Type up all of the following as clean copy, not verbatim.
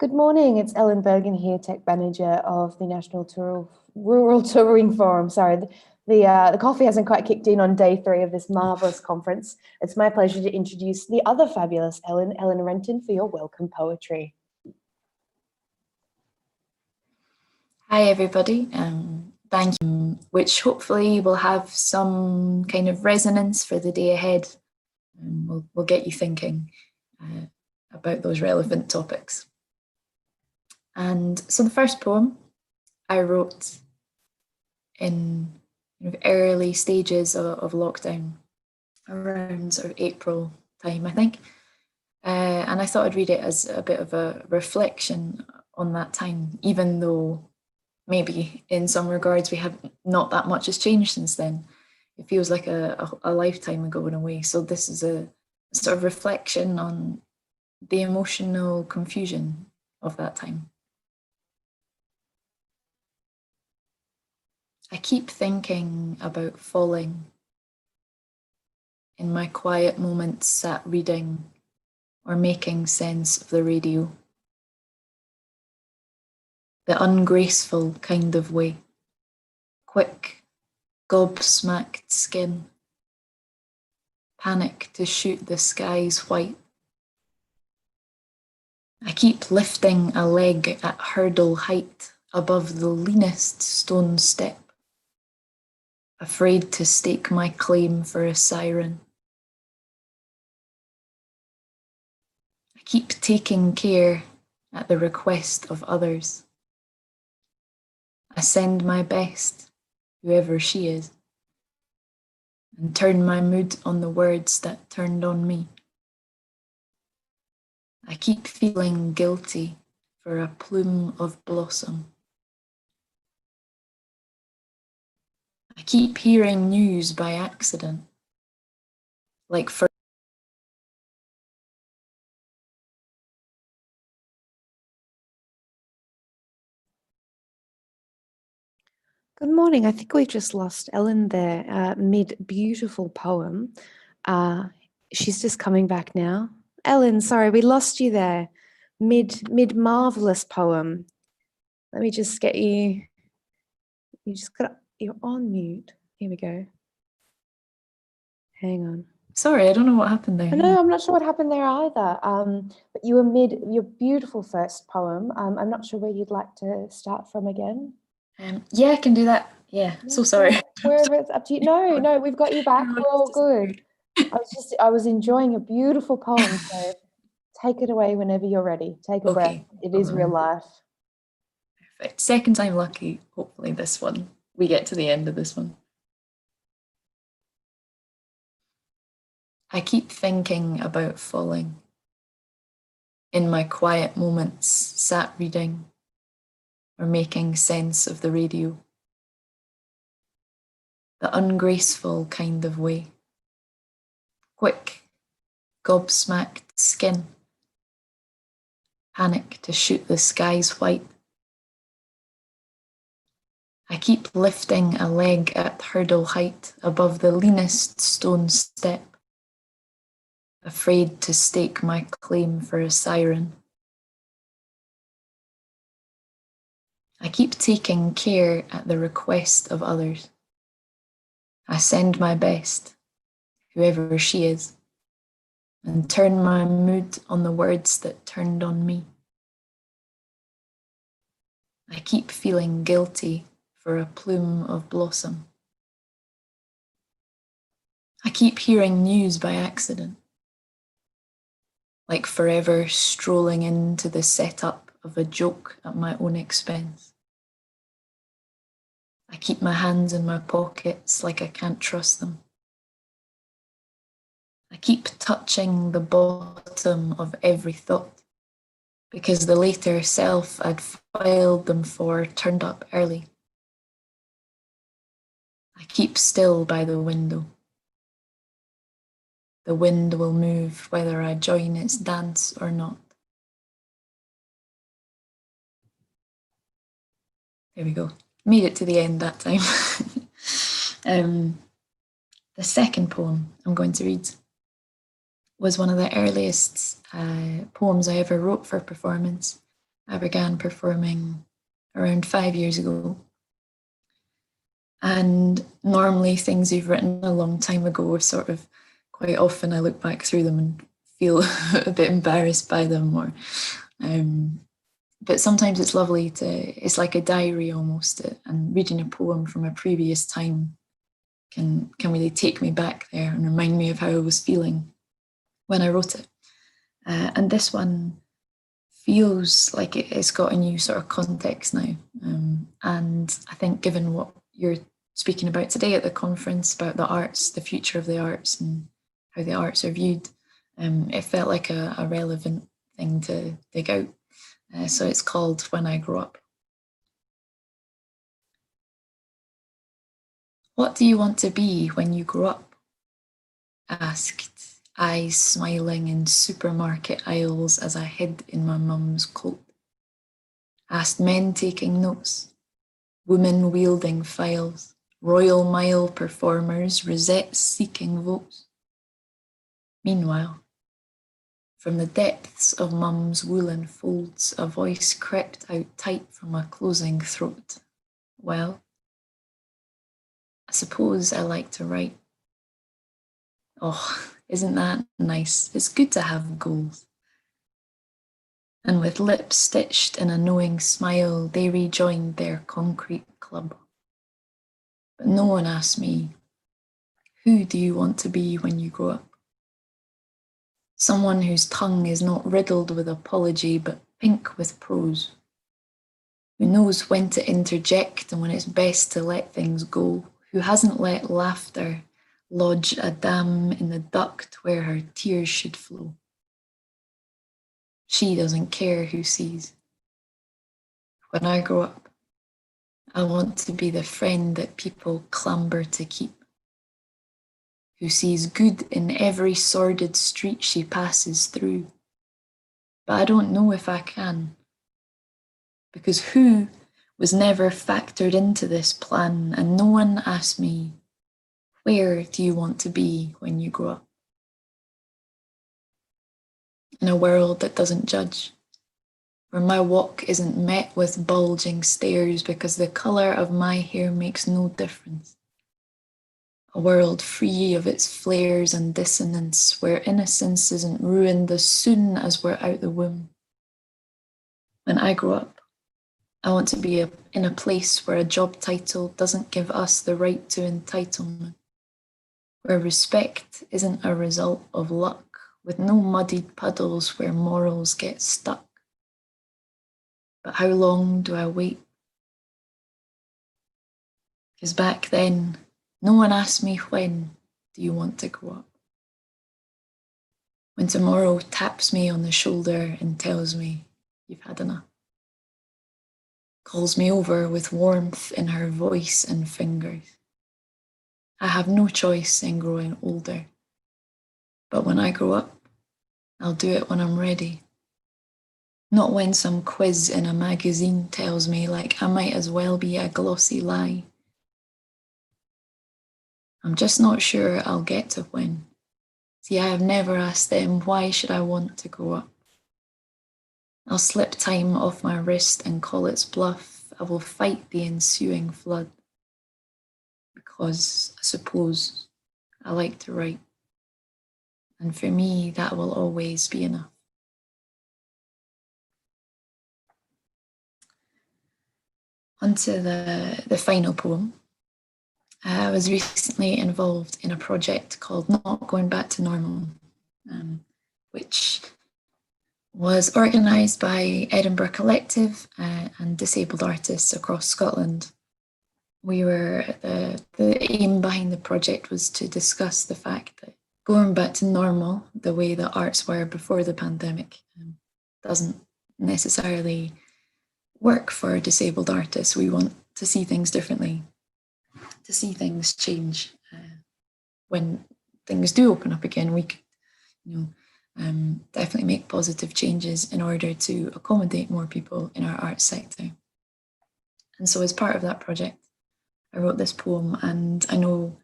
Good morning, it's Ellen Bergen here, Tech Manager of the National Rural Touring Forum. Sorry, the coffee hasn't quite kicked in on day 3 of this marvellous conference. It's my pleasure to introduce the other fabulous Ellen Renton, for your welcome poetry. Hi everybody, thank you, which hopefully will have some kind of resonance for the day ahead. We'll get you thinking about those relevant topics. And so the first poem I wrote in early stages of lockdown, around sort of April time, I think. And I thought I'd read it as a bit of a reflection on that time, even though maybe in some regards we have not that much has changed since then. It feels like a lifetime ago in a way. So this is a sort of reflection on the emotional confusion of that time. I keep thinking about falling. In my quiet moments sat reading or making sense of the radio. The ungraceful kind of way. Quick, gobsmacked skin. Panic to shoot the skies white. I keep lifting a leg at hurdle height above the leanest stone step. Afraid to stake my claim for a siren. I keep taking care at the request of others. I send my best, whoever she is, and turn my mood on the words that turned on me. I keep feeling guilty for a plume of blossom. I keep hearing news by accident, like for Good morning. I think we just lost Ellen there, mid-beautiful poem. She's just coming back now. Ellen, sorry, we lost you there. Mid-marvelous poem. Let me just get you. You're on mute. Here we go. Hang on. Sorry, I don't know what happened there. No, I'm not sure what happened there either. But you were mid your beautiful first poem. I'm not sure where you'd like to start from again. Yeah, I can do that. Yeah, so sorry. Wherever it's up to you. No, we've got you back. We're all good. I was enjoying a beautiful poem. So take it away whenever you're ready. Take a breath. It is real life. Perfect. Second time lucky. Hopefully this one, we get to the end of this one. I keep thinking about falling. In my quiet moments, sat reading or making sense of the radio. The ungraceful kind of way. Quick, gobsmacked skin. Panic to shoot the skies white. I keep lifting a leg at hurdle height above the leanest stone step. Afraid to stake my claim for a siren. I keep taking care at the request of others. I send my best, whoever she is, and turn my mood on the words that turned on me. I keep feeling guilty for a plume of blossom. I keep hearing news by accident, like forever strolling into the setup of a joke at my own expense. I keep my hands in my pockets like I can't trust them. I keep touching the bottom of every thought because the later self I'd filed them for turned up early. I keep still by the window. The wind will move whether I join its dance or not. There we go. Made it to the end that time. The second poem I'm going to read was one of the earliest poems I ever wrote for performance. I began performing around 5 years ago. And normally things you've written a long time ago are sort of, quite often I look back through them and feel a bit embarrassed by them, or but sometimes it's lovely it's like a diary almost, and reading a poem from a previous time can really take me back there and remind me of how I was feeling when I wrote it. And this one feels like it's got a new sort of context now. And I think given what you're speaking about today at the conference about the arts, the future of the arts and how the arts are viewed, it felt like a relevant thing to dig out. So it's called When I Grow Up. What do you want to be when you grow up? Asked, eyes smiling in supermarket aisles as I hid in my mum's coat. Asked men taking notes, women wielding files, Royal Mile performers, rosettes seeking votes. Meanwhile, from the depths of mum's woolen folds, a voice crept out tight from a closing throat. Well, I suppose I like to write. Oh, isn't that nice? It's good to have goals. And with lips stitched in a knowing smile, they rejoined their concrete club. But no one asked me, who do you want to be when you grow up? Someone whose tongue is not riddled with apology, but pink with prose. Who knows when to interject and when it's best to let things go. Who hasn't let laughter lodge a dam in the duct where her tears should flow. She doesn't care who sees. When I grow up, I want to be the friend that people clamber to keep. Who sees good in every sordid street she passes through. But I don't know if I can. Because who was never factored into this plan, and no one asked me, where do you want to be when you grow up? In a world that doesn't judge, where my walk isn't met with bulging stares because the colour of my hair makes no difference. A world free of its flares and dissonance, where innocence isn't ruined as soon as we're out the womb. When I grow up, I want to be in a place where a job title doesn't give us the right to entitlement, where respect isn't a result of luck, with no muddied puddles where morals get stuck. But how long do I wait? Because back then, no one asked me, when do you want to grow up? When tomorrow taps me on the shoulder and tells me you've had enough. Calls me over with warmth in her voice and fingers. I have no choice in growing older. But when I grow up, I'll do it when I'm ready. Not when some quiz in a magazine tells me like I might as well be a glossy lie. I'm just not sure I'll get to when. See, I have never asked them, why should I want to grow up? I'll slip time off my wrist and call its bluff. I will fight the ensuing flood. Because I suppose I like to write. And for me, that will always be enough. Onto the final poem. I was recently involved in a project called Not Going Back to Normal, which was organised by Edinburgh Collective and disabled artists across Scotland. The aim behind the project was to discuss the fact that going back to normal, the way that arts were before the pandemic, doesn't necessarily work for disabled artists. We want to see things differently, to see things change. When things do open up again, we could, definitely make positive changes in order to accommodate more people in our arts sector. And so as part of that project, I wrote this poem, and I know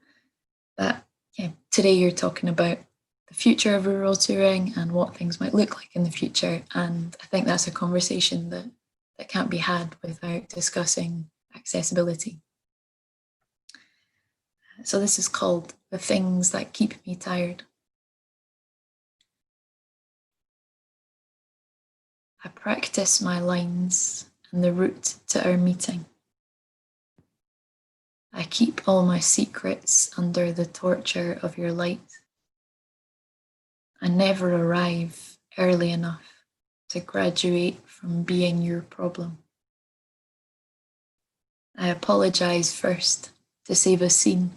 that today you're talking about the future of rural touring and what things might look like in the future. And I think that's a conversation that can't be had without discussing accessibility. So this is called The Things That Keep Me Tired. I practice my lines and the route to our meeting. I keep all my secrets under the torture of your light. I never arrive early enough to graduate from being your problem. I apologize first to save a scene.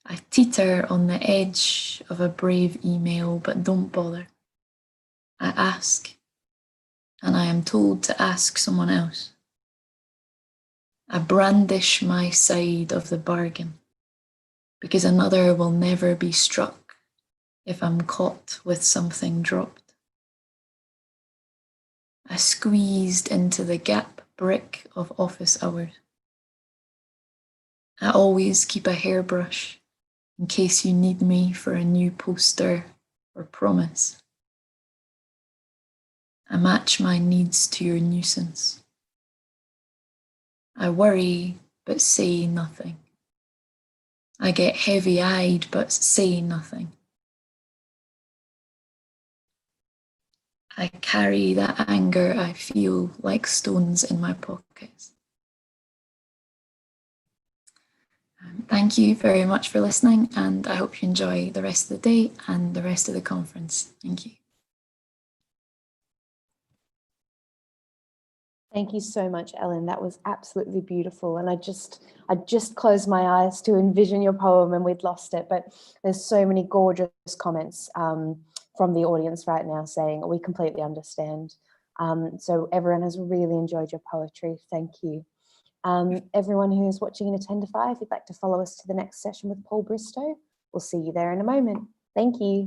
I teeter on the edge of a brave email, but don't bother. I ask, and I am told to ask someone else. I brandish my side of the bargain, because another will never be struck if I'm caught with something dropped. I squeezed into the gap brick of office hours. I always keep a hairbrush in case you need me for a new poster or promise. I match my needs to your nuisance. I worry but say nothing. I get heavy-eyed but say nothing. I carry that anger I feel like stones in my pockets. Thank you very much for listening, and I hope you enjoy the rest of the day and the rest of the conference. Thank you. Thank you so much, Ellen. That was absolutely beautiful. And I just closed my eyes to envision your poem and we'd lost it. But there's so many gorgeous comments from the audience right now saying, we completely understand. So everyone has really enjoyed your poetry. Thank you. Everyone who's watching in Attendify, if you'd like to follow us to the next session with Paul Bristow, we'll see you there in a moment. Thank you.